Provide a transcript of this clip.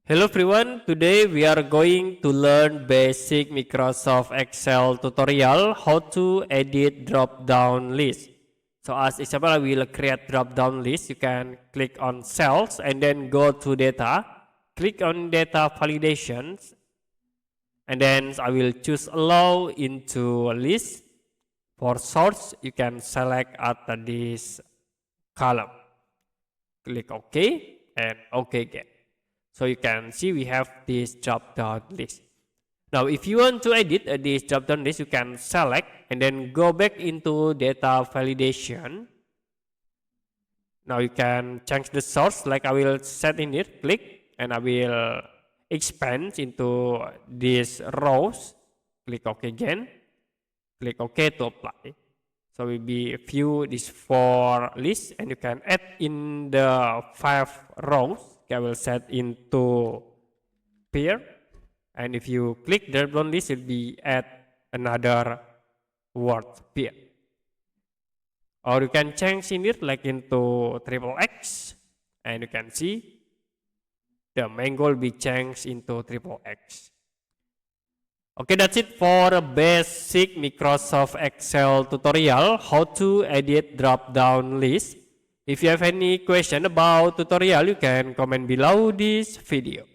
Hello everyone, today we are going to learn basic Microsoft Excel tutorial how to edit drop-down list. So as example, I will create drop-down list. You can click on cells and then go to data, click on data validations, and then I will choose allow into a list. For source, you can select at this column. Click OK and OK again. So you can see we have this drop-down list. Now, if you want to edit this drop-down list, you can select and then go back into data validation. Now you can change the source, like I will set in it, click, and I will expand into these rows. Click OK again. Click OK to apply. So will be view this 4 lists, and you can add in the 5 rows. I will set into pair, and if you click the drop-down list, it will be add another word pair. Or you can change in it like into triple X, and you can see the main goal will be changed into triple X. Okay, that's it for a basic Microsoft Excel tutorial, how to edit drop-down list. If you have any question about tutorial, you can comment below this video.